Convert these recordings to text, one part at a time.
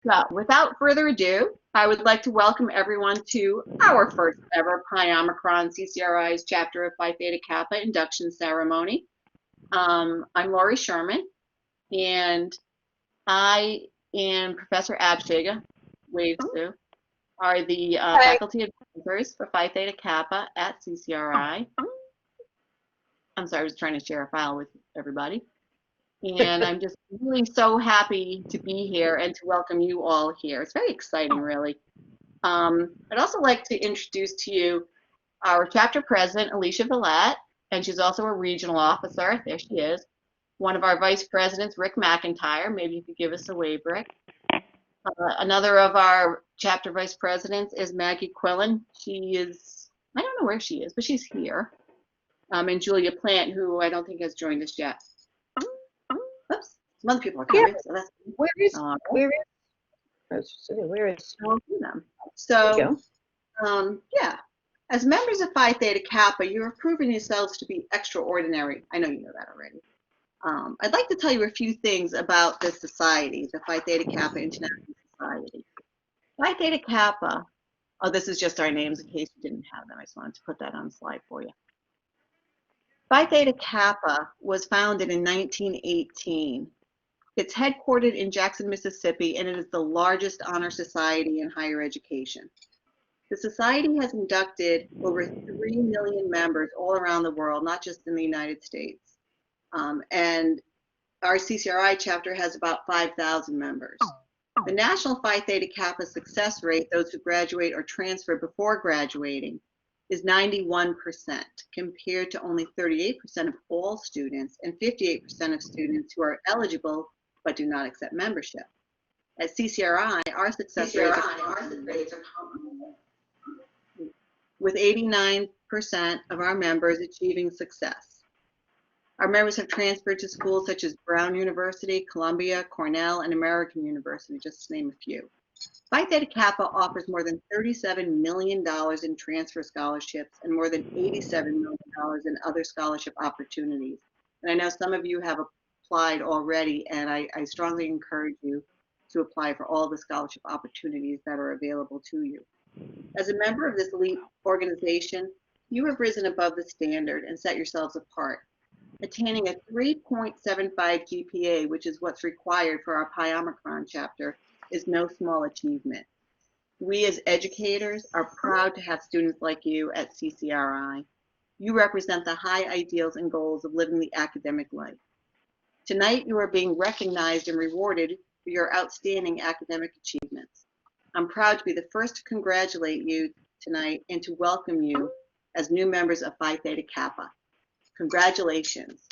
So, without further ado, I would like to welcome everyone to our first ever Pi Omicron CCRI's chapter of Phi Theta Kappa induction ceremony. I'm Laurie Sherman, and I and Professor Absheager, wave Sue, are the faculty advisors for Phi Theta Kappa at CCRI. I'm sorry, I was trying to share a file with everybody. And I'm just really so happy to be here and to welcome you all here. It's very exciting, really. I'd also like to introduce to you our chapter president, Alicia Valette, and she's also a regional officer. There she is. One of our vice presidents, Rick McIntyre. Maybe you could give us a wave, Rick. Another of our chapter vice presidents is Maggie Quillen. She is, I don't know where she is, but she's here. And Julia Plant, who I don't think has joined us yet. Oops, some other people are coming. Yeah. So that's where is them. So, yeah, as members of Phi Theta Kappa, you have proven yourselves to be extraordinary. I know you know that already. I'd like to tell you a few things about this society, the Phi Theta Kappa International Society. Phi Theta Kappa, oh, this is just our names in case you didn't have them. I just wanted to put that on the slide for you. Phi Theta Kappa was founded in 1918. It's headquartered in Jackson, Mississippi, and it is the largest honor society in higher education. The society has inducted over 3 million members all around the world, not just in the United States. And our CCRI chapter has about 5,000 members. The National Phi Theta Kappa success rate, those who graduate or transfer before graduating, is 91%, compared to only 38% of all students and 58% of students who are eligible but do not accept membership. At CCRI, our success rates are common, with 89% of our members achieving success. Our members have transferred to schools such as Brown University, Columbia, Cornell, and American University, just to name a few. Phi Theta Kappa offers more than $37 million in transfer scholarships and more than $87 million in other scholarship opportunities. And I know some of you have applied already, and I strongly encourage you to apply for all the scholarship opportunities that are available to you. As a member of this elite organization, you have risen above the standard and set yourselves apart. Attaining a 3.75 GPA, which is what's required for our Pi Omicron chapter, is no small achievement. We as educators are proud to have students like you at CCRI. You represent the high ideals and goals of living the academic life. Tonight, you are being recognized and rewarded for your outstanding academic achievements. I'm proud to be the first to congratulate you tonight and to welcome you as new members of Phi Theta Kappa. Congratulations.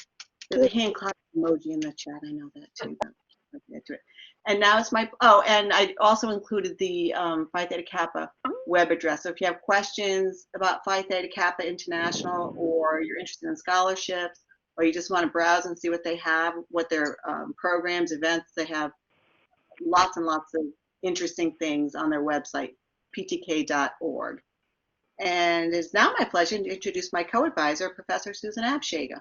There's a hand clap emoji in the chat. I know that too. But get to it. And now it's my, oh, and I also included the Phi Theta Kappa web address. So if you have questions about Phi Theta Kappa International, or you're interested in scholarships, or you just want to browse and see what they have, what their programs, events, they have lots and lots of interesting things on their website, ptk.org. And it's now my pleasure to introduce my co-advisor, Professor Susan Absheager.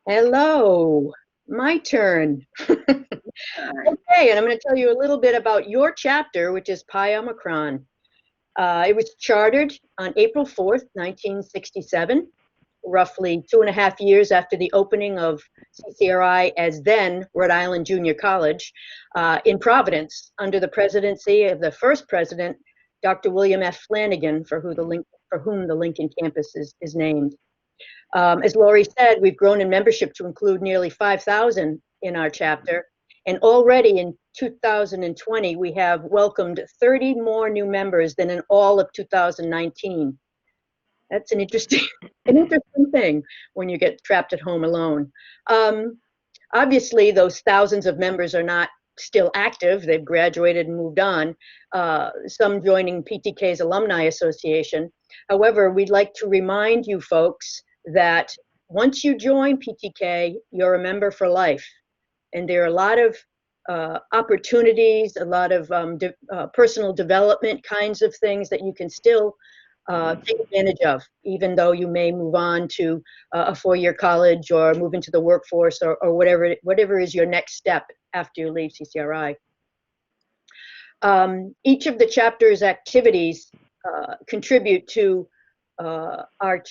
Hello, my turn. Okay, and I'm going to tell you a little bit about your chapter, which is Pi Omicron. It was chartered on April 4th, 1967, roughly 2.5 years after the opening of CCRI as then Rhode Island Junior College in Providence, under the presidency of the first president, Dr. William F. Flanagan, for whom the Lincoln campus is named. As Laurie said, we've grown in membership to include nearly 5,000 in our chapter, and already in 2020, we have welcomed 30 more new members than in all of 2019. That's an interesting thing when you get trapped at home alone. Obviously, those thousands of members are not still active. They've graduated and moved on, some joining PTK's Alumni Association. However, we'd like to remind you folks that once you join PTK, you're a member for life. And there are a lot of opportunities, a lot of personal development kinds of things that you can still take advantage of, even though you may move on to a four-year college or move into the workforce or whatever is your next step after you leave CCRI. Each of the chapter's activities contribute to our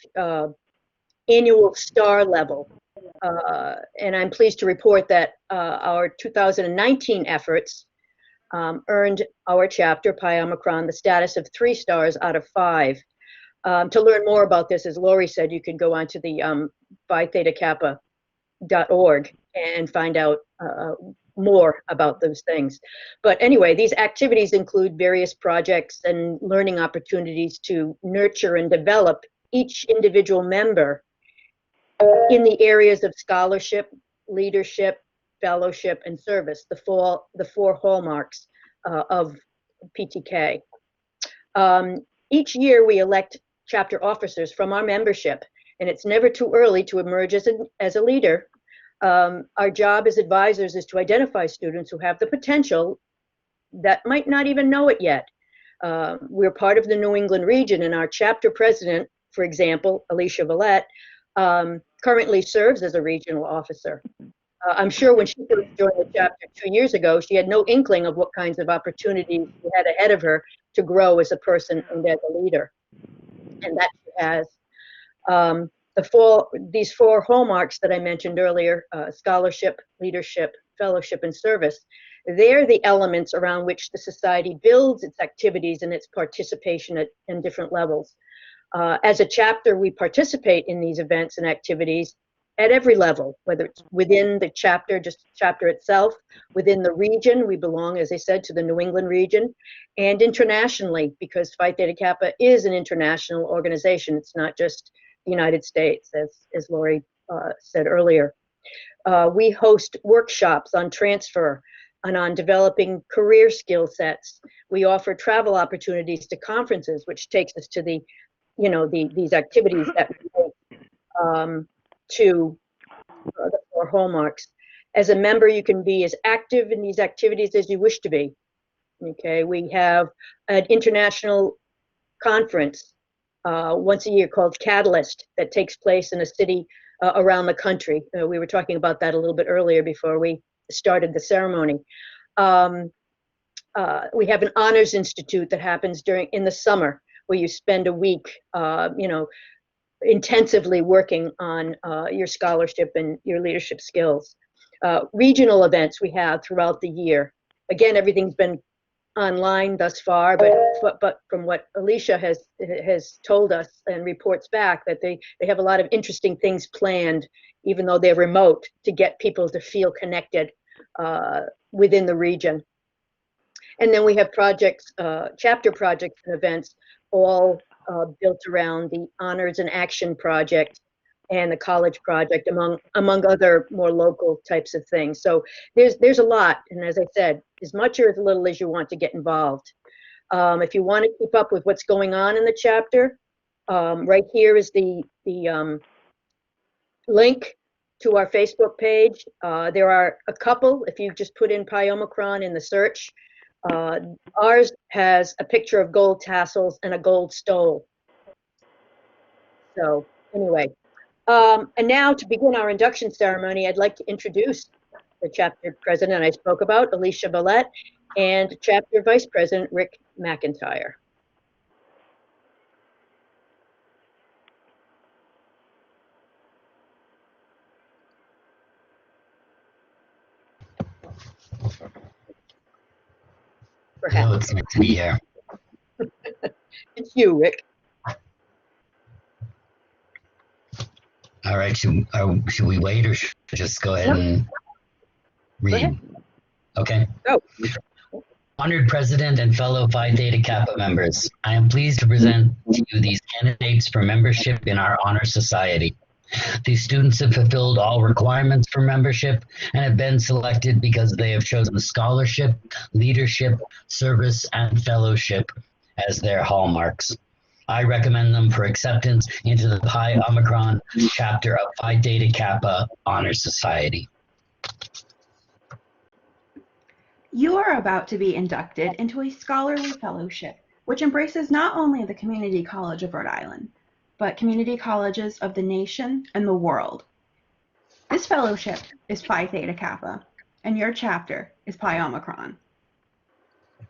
annual star level. And I'm pleased to report that our 2019 efforts earned our chapter, Pi Omicron, the status of 3 stars out of 5. To learn more about this, as Lori said, you can go onto the Phi Theta Kappa.org and find out more about those things. But anyway, these activities include various projects and learning opportunities to nurture and develop each individual member in the areas of scholarship, leadership, fellowship, and service, the four hallmarks of PTK. Each year we elect chapter officers from our membership, and it's never too early to emerge as a leader. Our job as advisors is to identify students who have the potential that might not even know it yet. We're part of the New England region, and our chapter president, for example, Alicia Valette, currently serves as a regional officer. I'm sure when she first joined the chapter 2 years ago, she had no inkling of what kinds of opportunities she had ahead of her to grow as a person and as a leader. And that she has. These 4 hallmarks that I mentioned earlier, scholarship, leadership, fellowship, and service, they're the elements around which the society builds its activities and its participation at different levels. As a chapter, we participate in these events and activities at every level, whether it's within the chapter, just chapter itself, within the region. We belong, as I said, to the New England region, and internationally, because Phi Theta Kappa is an international organization. It's not just the United States, as Lori said earlier. We host workshops on transfer and on developing career skill sets. We offer travel opportunities to conferences, which takes us to these activities that we make to the 4 hallmarks. As a member, you can be as active in these activities as you wish to be. Okay, we have an international conference once a year called Catalyst that takes place in a city around the country. We were talking about that a little bit earlier before we started the ceremony. We have an honors institute that happens in the summer, where you spend a week, intensively working on your scholarship and your leadership skills. Regional events we have throughout the year. Again, everything's been online thus far, but from what Alicia has told us and reports back, that they have a lot of interesting things planned, even though they're remote, to get people to feel connected within the region. And then we have projects, chapter projects and events, all built around the Honors and Action Project and the College Project, among other more local types of things. So there's a lot, and as I said, as much or as little as you want to get involved. If you want to keep up with what's going on in the chapter, right here is the link to our Facebook page. There are a couple, if you just put in Pi Omicron in the search. Ours has a picture of gold tassels and a gold stole. So anyway, and now to begin our induction ceremony, I'd like to introduce the chapter president I spoke about, Alicia Valette, and chapter vice president, Rick McIntyre. Hello, it's nice to be here. It's you, Rick. All right, should we wait or should we just go ahead and read? Okay. Go. Honored President and fellow Phi Theta Kappa members, I am pleased to present to you these candidates for membership in our honor society. These students have fulfilled all requirements for membership and have been selected because they have chosen scholarship, leadership, service, and fellowship as their hallmarks. I recommend them for acceptance into the Pi Omicron chapter of Phi Theta Kappa Honor Society. You are about to be inducted into a scholarly fellowship, which embraces not only the Community College of Rhode Island, but community colleges of the nation and the world. This fellowship is Phi Theta Kappa, and your chapter is Pi Omicron.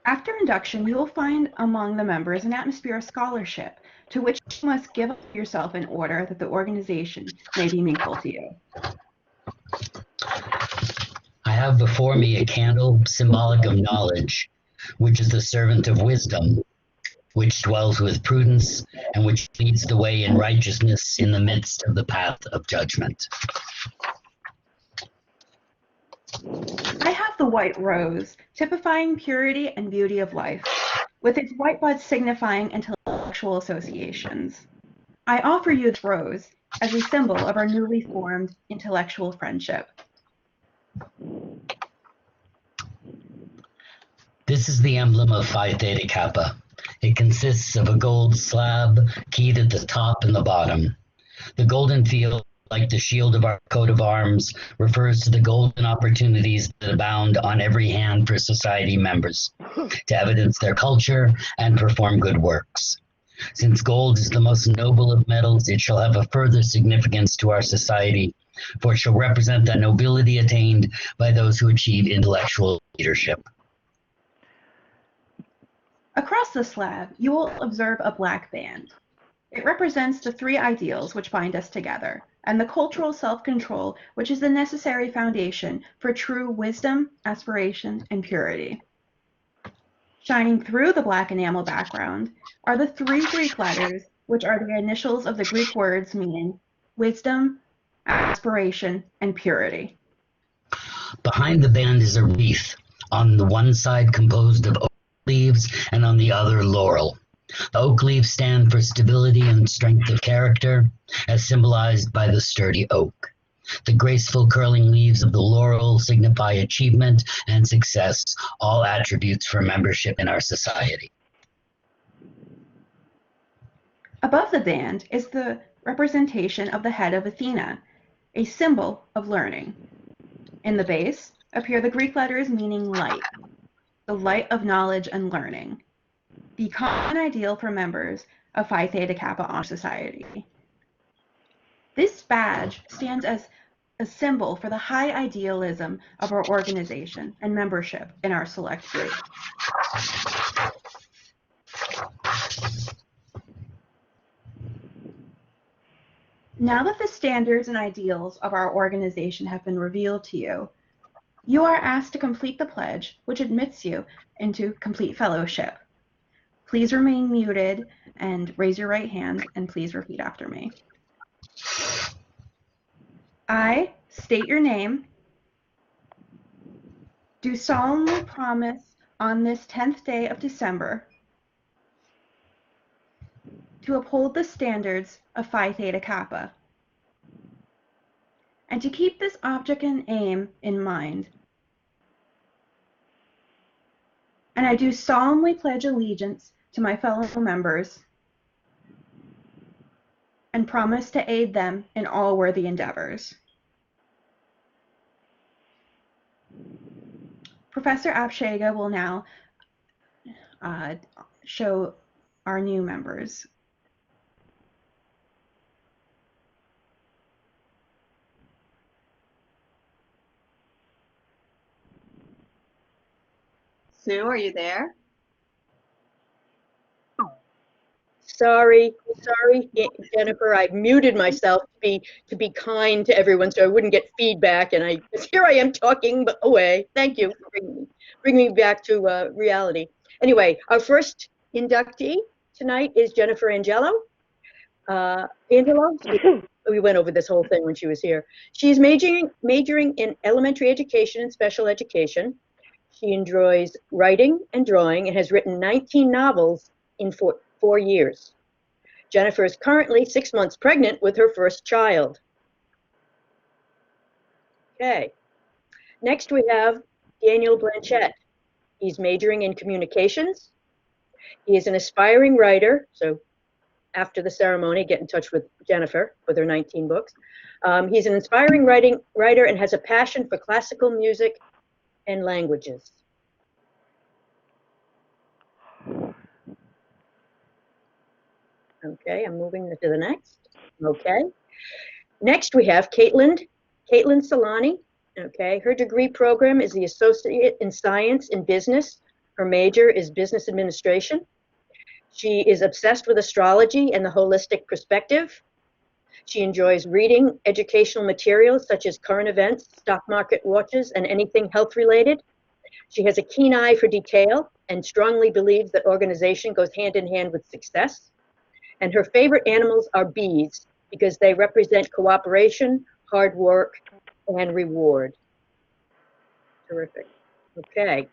After induction, you will find among the members an atmosphere of scholarship to which you must give yourself in order that the organization may be meaningful to you. I have before me a candle symbolic of knowledge, which is the servant of wisdom, which dwells with prudence, and which leads the way in righteousness in the midst of the path of judgment. I have the white rose, typifying purity and beauty of life, with its white buds signifying intellectual associations. I offer you this rose as a symbol of our newly formed intellectual friendship. This is the emblem of Phi Theta Kappa. It consists of a gold slab keyed at the top and the bottom. The golden field, like the shield of our coat of arms, refers to the golden opportunities that abound on every hand for society members to evidence their culture and perform good works. Since gold is the most noble of metals, it shall have a further significance to our society, for it shall represent that nobility attained by those who achieve intellectual leadership. Across the slab, you will observe a black band. It represents the three ideals which bind us together, and the cultural self-control which is the necessary foundation for true wisdom, aspiration, and purity. Shining through the black enamel background are the three Greek letters which are the initials of the Greek words meaning wisdom, aspiration, and purity. Behind the band is a wreath, on the one side composed of oak leaves and on the other laurel. The oak leaves stand for stability and strength of character, as symbolized by the sturdy oak. The graceful curling leaves of the laurel signify achievement and success, all attributes for membership in our society. Above the band is the representation of the head of Athena, a symbol of learning. In the base appear the Greek letters meaning light, the light of knowledge and learning, the common ideal for members of Phi Theta Kappa Honor Society. This badge stands as a symbol for the high idealism of our organization and membership in our select group. Now that the standards and ideals of our organization have been revealed to you, you are asked to complete the pledge, which admits you into complete fellowship. Please remain muted and raise your right hand, and please repeat after me. I state your name, do solemnly promise on this 10th day of December to uphold the standards of Phi Theta Kappa, and to keep this object and aim in mind. And I do solemnly pledge allegiance to my fellow members and promise to aid them in all worthy endeavors. Professor Absheager will now show our new members. Sue, are you there? Sorry, Jennifer. I muted myself to be kind to everyone, so I wouldn't get feedback. And here I am talking away. Thank you for bringing me back to reality. Anyway, our first inductee tonight is Jennifer Angelo. Angelo, we went over this whole thing when she was here. She's majoring in elementary education and special education. She enjoys writing and drawing and has written 19 novels in 4 years. Jennifer is currently 6 months pregnant with her first child. Okay. Next we have Daniel Blanchette. He's majoring in communications. He is an aspiring writer, so after the ceremony, get in touch with Jennifer with her 19 books. He's an inspiring writer and has a passion for classical music and languages. Okay, I'm moving to the next. Okay. Next we have Caitlyn Salani. Okay, her degree program is the Associate in Science in Business Her major is business administration. She is obsessed with astrology and the holistic perspective. She enjoys reading educational materials such as current events, stock market watches, and anything health related. She has a keen eye for detail and strongly believes that organization goes hand in hand with success. And her favorite animals are bees because they represent cooperation, hard work, and reward. Terrific. Okay.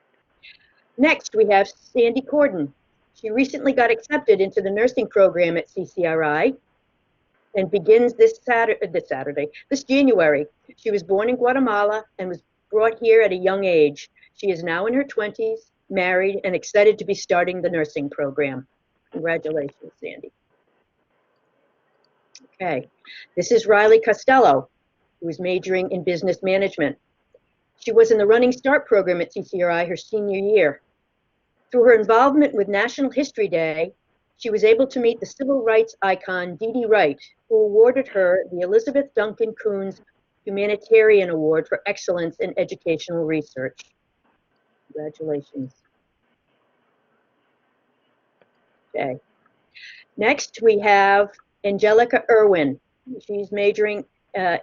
Next, we have Sandy Corden. She recently got accepted into the nursing program at CCRI and begins this January. She was born in Guatemala and was brought here at a young age. She is now in her 20s, married, and excited to be starting the nursing program. Congratulations, Sandy. Okay, this is Riley Costello, who is majoring in business management. She was in the Running Start program at CCRI her senior year. Through her involvement with National History Day, she was able to meet the civil rights icon Dee Dee Wright, who awarded her the Elizabeth Duncan Coons Humanitarian Award for Excellence in Educational Research. Congratulations. Okay. Next, we have Angelica Irwin. She's majoring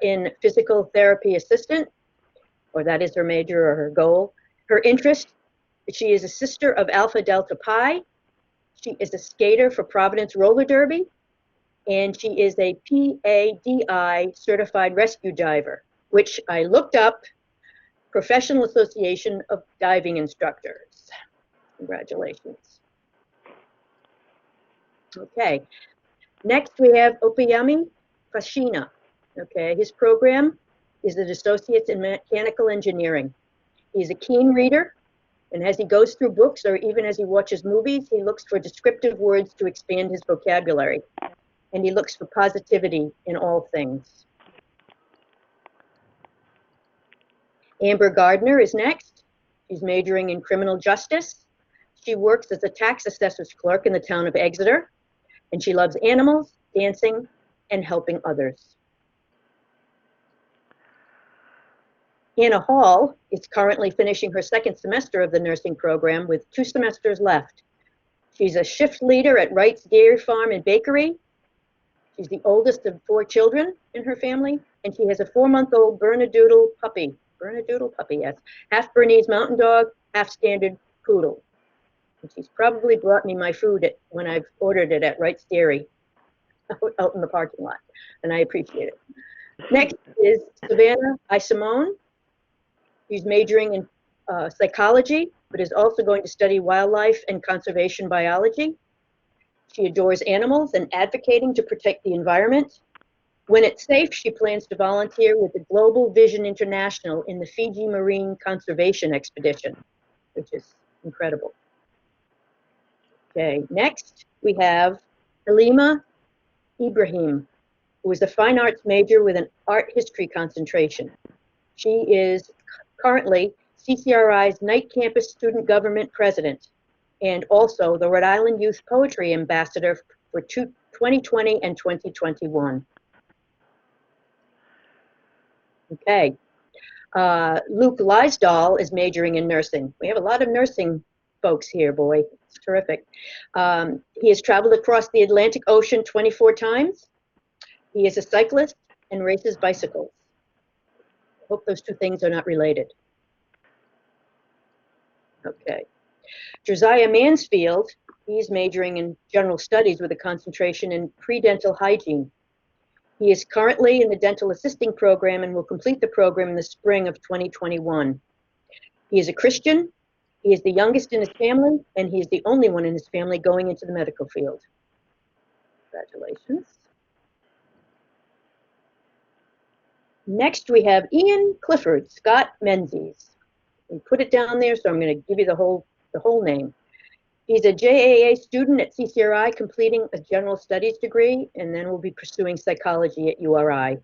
in physical therapy assistant, or that is her major or her goal. Her interest, she is a sister of Alpha Delta Pi. She is a skater for Providence Roller Derby, and she is a PADI certified rescue diver, which I looked up, Professional Association of Diving Instructors. Congratulations. Okay, next we have Opiyami Fashina. Okay, his program is an Associates in Mechanical Engineering. He's a keen reader, and as he goes through books or even as he watches movies, he looks for descriptive words to expand his vocabulary, and he looks for positivity in all things. Amber Gardner is next. She's majoring in criminal justice. She works as a tax assessor's clerk in the town of Exeter, and she loves animals, dancing, and helping others. Ianna Hall is currently finishing her second semester of the nursing program with 2 semesters left. She's a shift leader at Wright's Dairy Farm and Bakery. She's the oldest of 4 children in her family, and she has a 4-month-old Bernedoodle puppy. Bernedoodle puppy, yes. Half Bernese Mountain Dog, half Standard Poodle. And she's probably brought me my food when I've ordered it at Wright's Dairy out in the parking lot, and I appreciate it. Next is Savannah Isimon. She's majoring in psychology, but is also going to study wildlife and conservation biology. She adores animals and advocating to protect the environment. When it's safe, she plans to volunteer with the Global Vision International in the Fiji Marine Conservation Expedition, which is incredible. Okay, next we have Halima Ibrahim, who is a fine arts major with an art history concentration. She is currently CCRI's Night Campus Student Government President and also the Rhode Island Youth Poetry Ambassador for 2020 and 2021. Okay, Luke Lysdahl is majoring in nursing. We have a lot of nursing folks here, boy. It's terrific. He has traveled across the Atlantic Ocean 24 times. He is a cyclist and races bicycles. Hope those 2 things are not related. Okay. Josiah Mansfield, he's majoring in general studies with a concentration in pre-dental hygiene. He is currently in the dental assisting program and will complete the program in the spring of 2021. He is a Christian. He is the youngest in his family, and he is the only one in his family going into the medical field. Congratulations. Next, we have Ian Clifford Scott Menzies. We put it down there, so I'm going to give you the whole name. He's a JAA student at CCRI, completing a general studies degree, and then will be pursuing psychology at URI.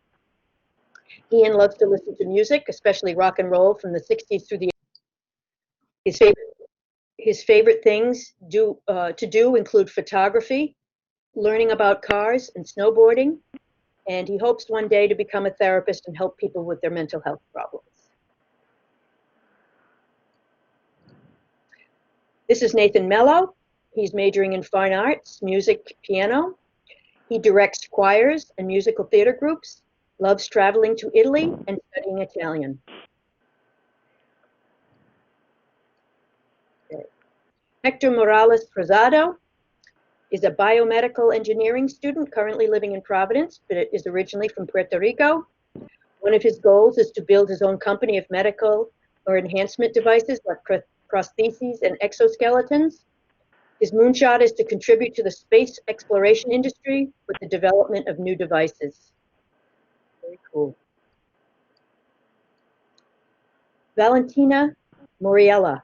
Ian loves to listen to music, especially rock and roll from the 60s through the 80s. His favorite things to do include photography, learning about cars, and snowboarding, and he hopes one day to become a therapist and help people with their mental health problems. This is Nathan Mellow. He's majoring in fine arts, music, piano. He directs choirs and musical theater groups, loves traveling to Italy and studying Italian. Okay. Hector Morales Cruzado is a biomedical engineering student currently living in Providence, but is originally from Puerto Rico. One of his goals is to build his own company of medical or enhancement devices like prostheses and exoskeletons. His moonshot is to contribute to the space exploration industry with the development of new devices. Very cool. Valentina Moriella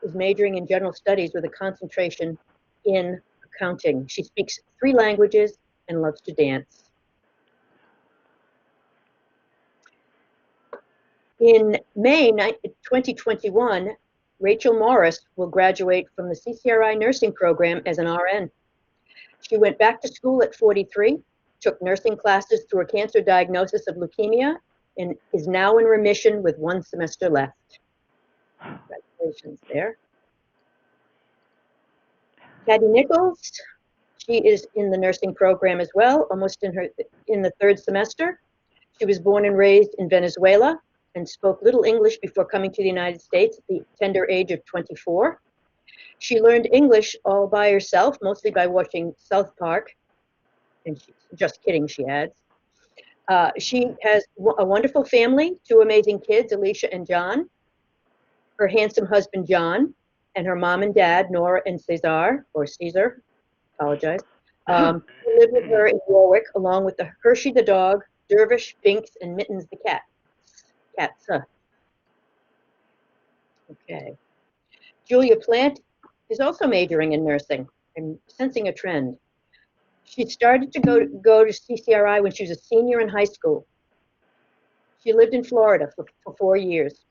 is majoring in general studies with a concentration in accounting. She speaks 3 languages and loves to dance. In May 2021, Rachel Morris will graduate from the CCRI nursing program as an RN. She went back to school at 43, took nursing classes through a cancer diagnosis of leukemia, and is now in remission with 1 semester left. Congratulations there. Patty Nichols, she is in the nursing program as well, almost in the 3rd semester. She was born and raised in Venezuela and spoke little English before coming to the United States at the tender age of 24. She learned English all by herself, mostly by watching South Park. And she's just kidding, she adds. She has a wonderful family, 2 amazing kids, Alicia and John, her handsome husband, John, and her mom and dad, Nora and Cesar, or Caesar, apologize, who live with her in Warwick, along with the Hershey the dog, Dervish, Binks, and Mittens the cat. Okay. Julia Plant is also majoring in nursing. I'm sensing a trend. She started to go to CCRI when she was a senior in high school. She lived in Florida for 4 years.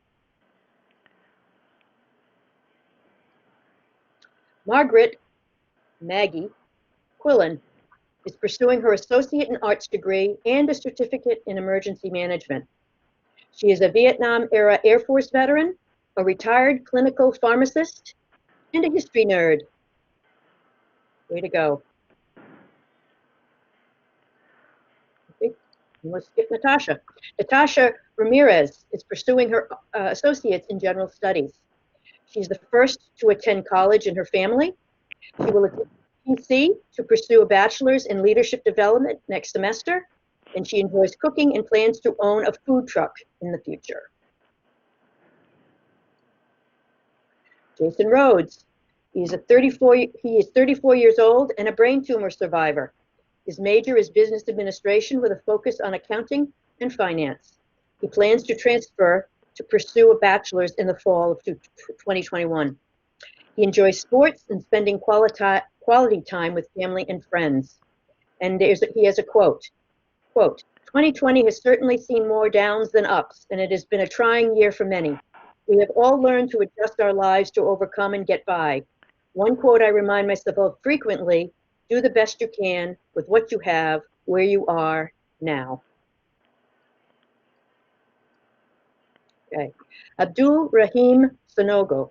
Maggie Quillen is pursuing her associate in arts degree and a certificate in emergency management. She is a Vietnam-era Air Force veteran, a retired clinical pharmacist, and a history nerd. Way to go. Okay, let's skip Natasha. Natasha Ramirez is pursuing her associates in general studies. She's the first to attend college in her family. She will attend PC to pursue a bachelor's in leadership development next semester, and she enjoys cooking and plans to own a food truck in the future. Jason Rhodes, he is 34 years old and a brain tumor survivor. His major is business administration with a focus on accounting and finance. He plans to transfer to pursue a bachelor's in the fall of 2021. He enjoys sports and spending quality time with family and friends. And he has a quote, 2020 has certainly seen more downs than ups, and it has been a trying year for many. We have all learned to adjust our lives to overcome and get by. One quote I remind myself of frequently, do the best you can with what you have, where you are now. Okay. Abdul Rahim Sanogo.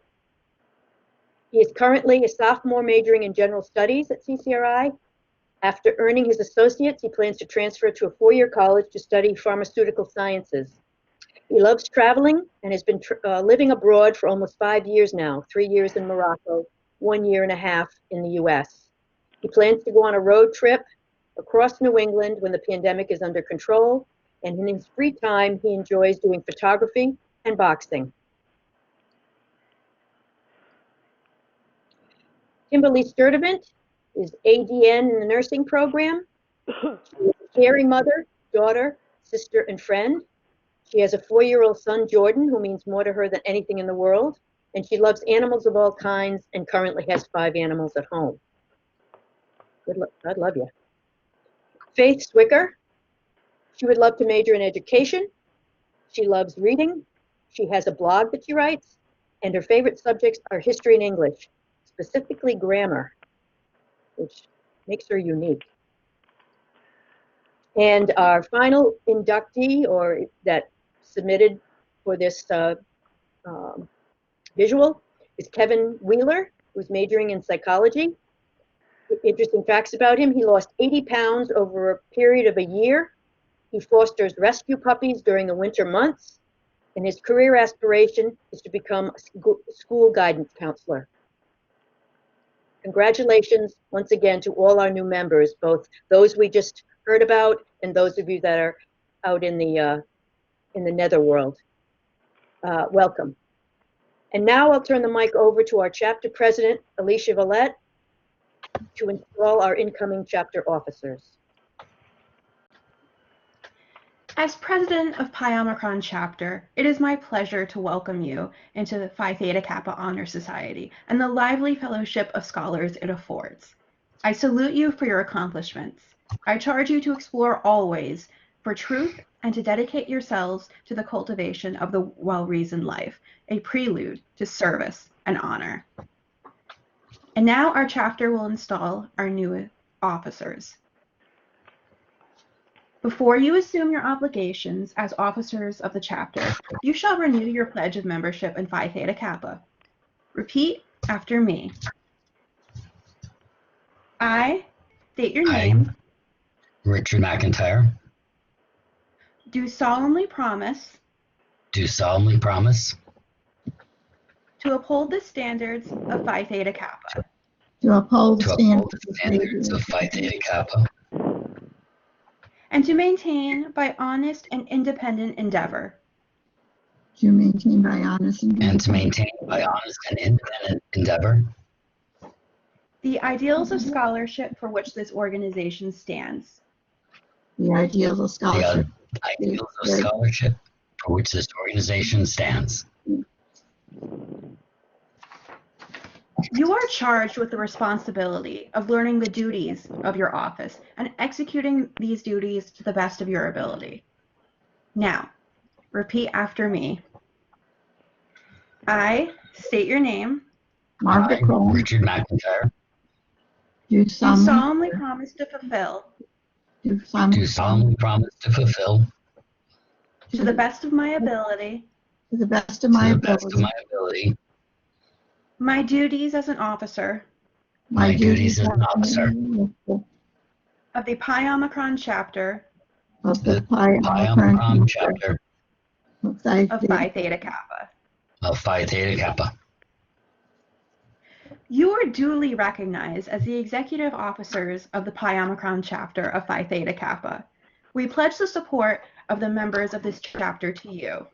He is currently a sophomore majoring in general studies at CCRI. After earning his associates, he plans to transfer to a 4-year college to study pharmaceutical sciences. He loves traveling and has been living abroad for almost 5 years now, 3 years in Morocco, 1.5 years in the US. He plans to go on a road trip across New England when the pandemic is under control, and in his free time, he enjoys doing photography and boxing. Kimberly Sturdivant is ADN in the nursing program. She is a caring mother, daughter, sister, and friend. She has a 4-year-old son, Jordan, who means more to her than anything in the world. And she loves animals of all kinds and currently has 5 animals at home. Good luck. God love you. Faith Swicker. She would love to major in education. She loves reading. She has a blog that she writes. And her favorite subjects are history and English, specifically grammar, which makes her unique. And our final inductee, or that submitted for this visual, is Kevin Wheeler. who's majoring in psychology. Interesting facts about him: he lost 80 pounds over a period of a year. He fosters rescue puppies during the winter months, and his career aspiration is to become a school guidance counselor. Congratulations once again to all our new members, both those we just heard about and those of you that are out in the netherworld. Welcome. And now I'll turn the mic over to our chapter president, Alicia Valette, to install our incoming chapter officers. As president of Pi Omicron chapter, it is my pleasure to welcome you into the Phi Theta Kappa Honor Society and the lively fellowship of scholars it affords. I salute you for your accomplishments. I charge you to explore always for truth and to dedicate yourselves to the cultivation of the well-reasoned life, a prelude to service and honor. And now our chapter will install our new officers. Before you assume your obligations as officers of the chapter, you shall renew your pledge of membership in Phi Theta Kappa. Repeat after me. I state your name. Richard McIntyre. Do solemnly promise. Do solemnly promise. To uphold the standards of Phi Theta Kappa. To uphold the standards of Phi Theta Kappa. And to maintain by honest and independent endeavor. To maintain by honest and independent endeavor. The ideals of scholarship for which this organization stands. The ideals of scholarship. The ideals of scholarship for which this organization stands. You are charged with the responsibility of learning the duties of your office and executing these duties to the best of your ability. Now, repeat after me. I state your name. Margaret Cole. Richard McIntyre. Do solemnly promise to fulfill. Do solemnly promise to fulfill. To the best of my ability. To the best of my ability. My duties as an officer. My duties as an officer. Of the Pi Omicron chapter. Of the Pi Omicron chapter. Of Phi Theta Kappa. Of Phi Theta Kappa. You are duly recognized as the executive officers of the Pi Omicron chapter of Phi Theta Kappa. We pledge the support of the members of this chapter to you.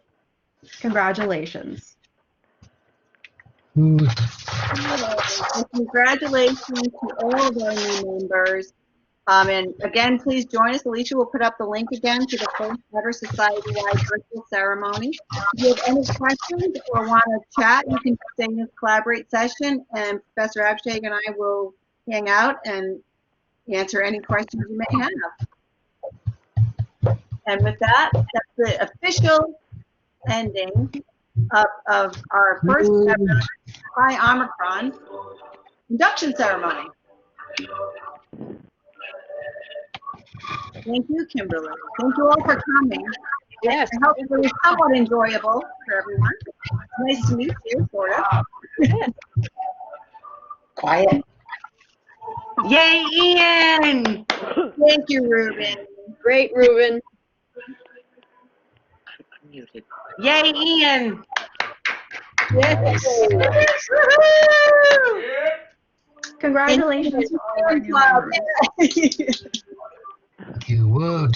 Congratulations. Congratulations to all of our new members. And again, please join us. Alicia will put up the link again to the first ever society-wide virtual ceremony. If you have any questions or want to chat, you can stay in this collaborate session, and Professor Absheager and I will hang out and answer any questions you may have. And with that, that's the official ending of our first ever Pi Omicron induction ceremony. Thank you, Kimberly. Thank you all for coming. Yes. I hope it was somewhat enjoyable for everyone. Nice to meet you, sort of. Quiet. Yay, Ian! Thank you, Ruben. Great, Ruben. Yay, Ian! Yes. Congratulations to all our new members. You would.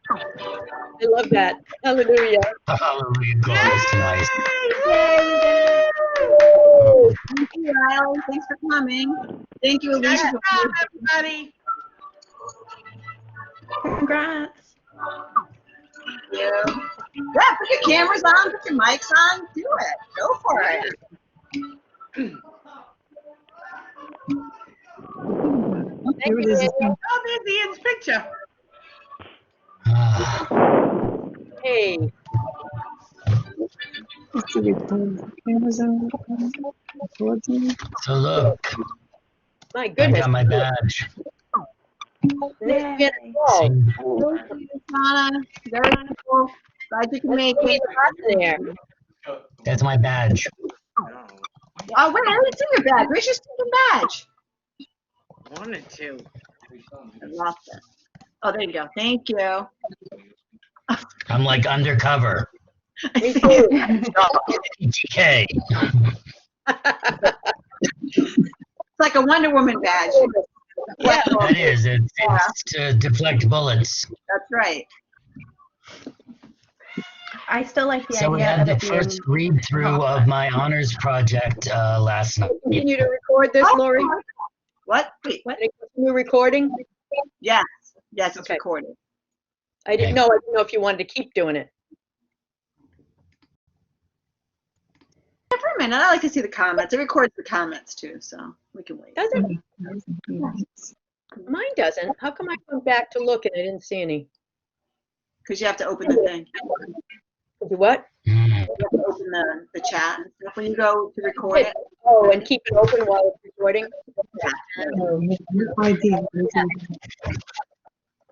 I love that. Hallelujah. Hallelujah goes tonight. Thank you, Riley. Thanks for coming. Thank you, Alicia. Good job, everybody. Congrats. Thank you. Yeah, put your cameras on, put your mics on, do it. Go for it. Thank you. Oh, there's Ian's picture. Hey. So look, My I goodness. got my badge. Let's get Yay. involved. Thank you, Donna. Very cool. Glad you can make it. There. That's my badge. Oh, wait, I didn't see your badge. Where's your stinking badge? Wanted to. I lost it. Oh, there you go. Thank you. I'm like undercover. Me too. Ptk. It's like a Wonder Woman badge. Yeah. That is. It's to deflect bullets. That's right. I still like the So we idea had of the it being. first read through of my honors project last night. Continue to record this, Lori? What? Wait, what? Continue recording? Yes. Yes, it's Okay. recorded. I didn't know if you wanted to keep doing it. Yeah, for a minute, I like to see the comments. It records the comments too, so we can wait. Does it? Mine doesn't. How come I went back to look and I didn't see any? Because you have to open the thing. Do what? You have to open the chat and stuff when you go to record it. Oh, and keep it open while it's recording?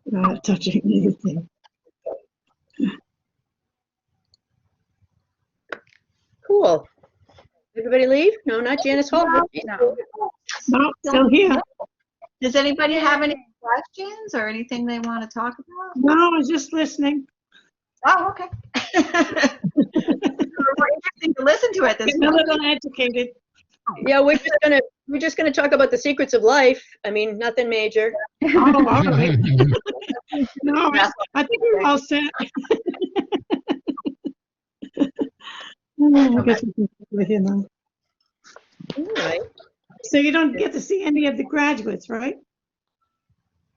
Not touching anything. Cool. Everybody leave? No, not Janice Hall. No. No, still here. Does anybody have any questions or anything they want to talk about? No, I was just listening. Oh, okay. More interesting to listen to it this Get a time. little educated. Yeah, we're just gonna talk about the secrets of life. I mean, nothing major. Oh, all right. No, I think we're all set. I guess we can sit here now. All right. So you don't get to see any of the graduates, right?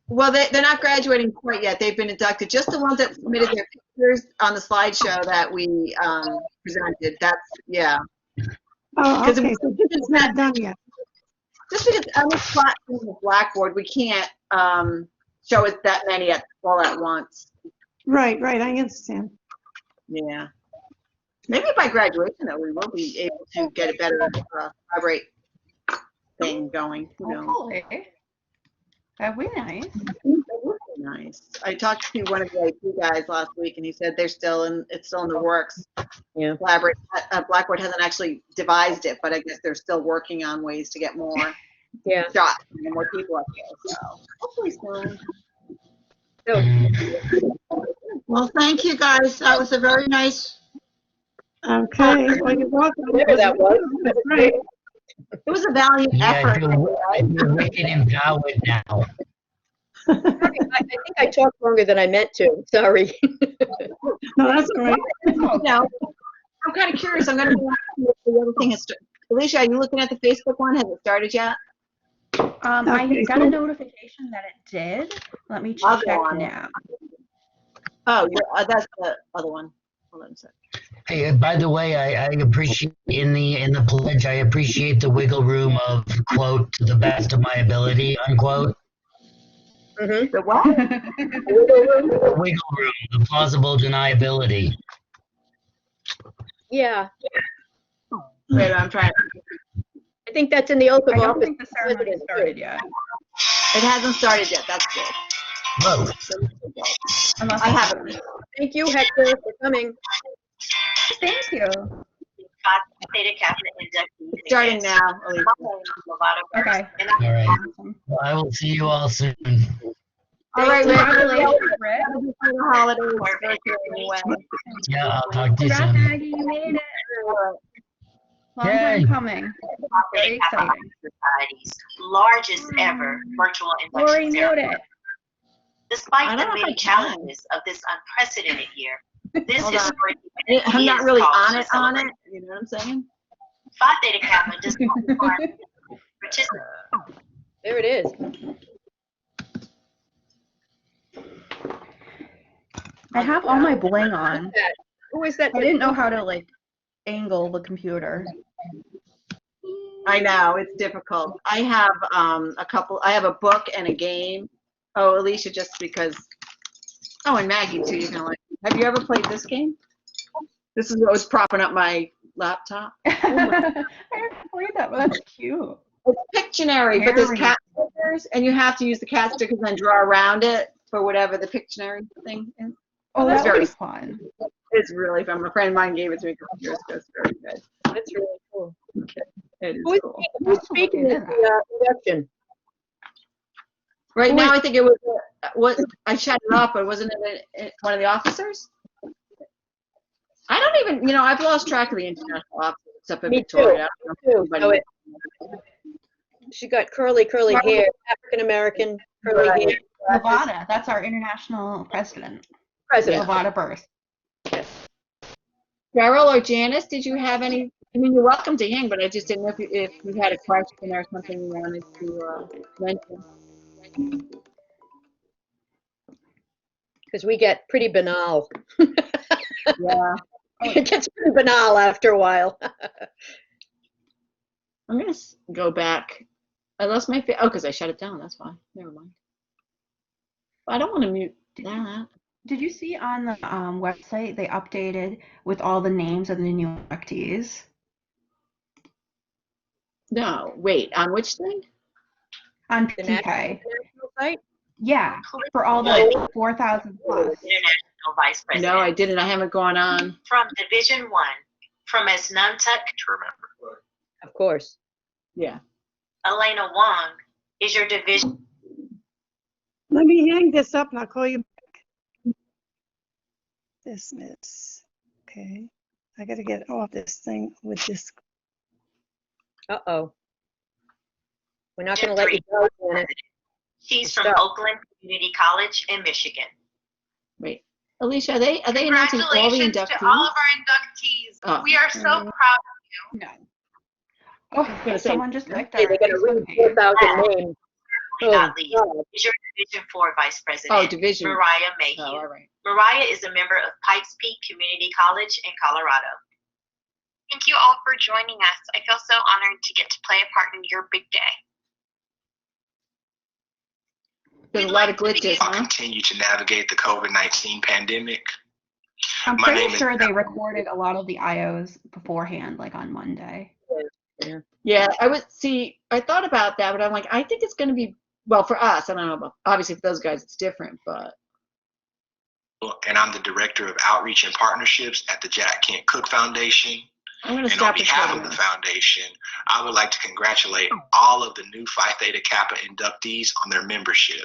Well, they're not graduating quite yet. They've been inducted. Just the ones that submitted their pictures on the slideshow that we presented. That's, yeah. Oh, 'Cause okay, so this is not done yet. Just because on this platform of Blackboard, we can't show us that many all at once. Right, I understand. Yeah. Maybe by graduation, though, we will be able to get a better vibrate thing going. You know. Hopefully. That'd be nice. That would be nice. I talked to one of the IT guys last week, and he said it's still in the works. Yeah. Blackboard hasn't actually devised it, but I guess they're still working on ways to get more Yeah. shots and more people up there. So hopefully soon. So, Well, thank you guys. That was a very nice. Okay, well, you're welcome. whatever that was. That's right. It was a valiant Yeah, effort. I feel wicked empowered now. I think I talked longer than I meant to. Sorry. No, that's all right. No, I'm kind of curious. I'm going to see if the other thing has started. Alicia, are you looking at the Facebook one? Has it started yet? I Okay, got so- a notification that it did. Let me I'll check go on it. now. Oh, that's the other one. Hold on a second. Hey, by the way, I appreciate in the pledge. I appreciate the wiggle room of quote to the best of my ability unquote. Mm-hmm. The what? The wiggle room, the plausible deniability. Yeah, Wait, I'm trying. I think that's in the oath I of don't office. think the ceremony started yet. It hasn't started yet. That's good. Whoa. Unless I haven't. Thank you, Hector, for coming. Thank you. Theta Kappa inductee. Starting now, Alicia. Okay. All right. Awesome. Well, I will see you all soon. All right, Rick. Congratulations, Rick. Happy holidays. Virtual anyway. Yeah, I'll talk to you Congrats, soon. Maggie. You made it. Long Yay. time coming. Very exciting. Society's largest ever virtual Lori induction knew ceremony. it. Despite I the don't know if I many can. challenges of this unprecedented year, this Hold is on. where I'm not really on it. You know what I'm saying? Phi Theta Kappa does not require participants. There it is. I have all my bling on. Who is that? I didn't know how to like angle the computer. I know it's difficult. I have a couple. I have a book and a game. Oh, Alicia, just because. Oh, and Maggie too. You're gonna like. Have you ever played this game? This is what was propping up my laptop. I haven't played that, but that's cute. It's Pictionary, but there's Very. cat stickers, and you have to use the cat stickers and draw around it for whatever the Pictionary thing is. Oh, That's that would very be fun. It's really fun. A friend of mine gave it to me a couple years ago. It's very good. That's really cool. It is cool. Who's speaking at the induction? Right now, I think it was what I shut it off, but wasn't it one of the officers? I don't even, I've lost track of the international officers except for Me Victoria. too. She got curly hair, African American curly hair. Nevada, that's our international president. Nevada Birth. Carol or Janice, did you have any? I mean, you're welcome to hang, but I just didn't know if you had a question or something you wanted to mention. Because we get pretty banal. Yeah. It gets pretty banal after a while. I'm going to go back. I lost my, because I shut it down. That's why. Never mind. I don't want to mute that. Did you see on the website they updated with all the names of the new inductees? No, wait, on which thing? On The PTK. national site? Yeah, for all the 4,000 plus. International Vice President. No, I didn't. I haven't gone on. From Division 1, from as Nantucket to remember. Of course. Yeah. Elena Wong is your division. Let me hang this up and I'll call you back. Dismiss. Okay. I got to get off this thing with this. Uh-oh. We're not going to let you go, Janet. She's from Oakland Community College in Michigan. Wait. Alicia, are they announcing all the inductees? Congratulations to all of our inductees. Oh. We are so proud of you. No. Oh, someone just clicked Hey, they got to read 4,000 names. Not least, is your Division 4 Vice President, Division. Mariah Mayhew. Oh, all right. Mariah is a member of Pikes Peak Community College in Colorado. Thank you all for joining us. I feel so honored to get to play a part in your big day. There's a lot of glitches, I'll huh? continue to navigate the COVID-19 pandemic. I'm My pretty name is- sure they recorded a lot of the IOs beforehand, like on Monday. Yeah, I thought about that, but I'm like, I think it's going to be, well, for us, I don't know, but obviously for those guys, it's different, but. And I'm the Director of Outreach and Partnerships at the Jack Kent Cook Foundation. I'm going to And on stop behalf of recording the now. foundation, I would like to congratulate all of the new Phi Theta Kappa inductees on their membership.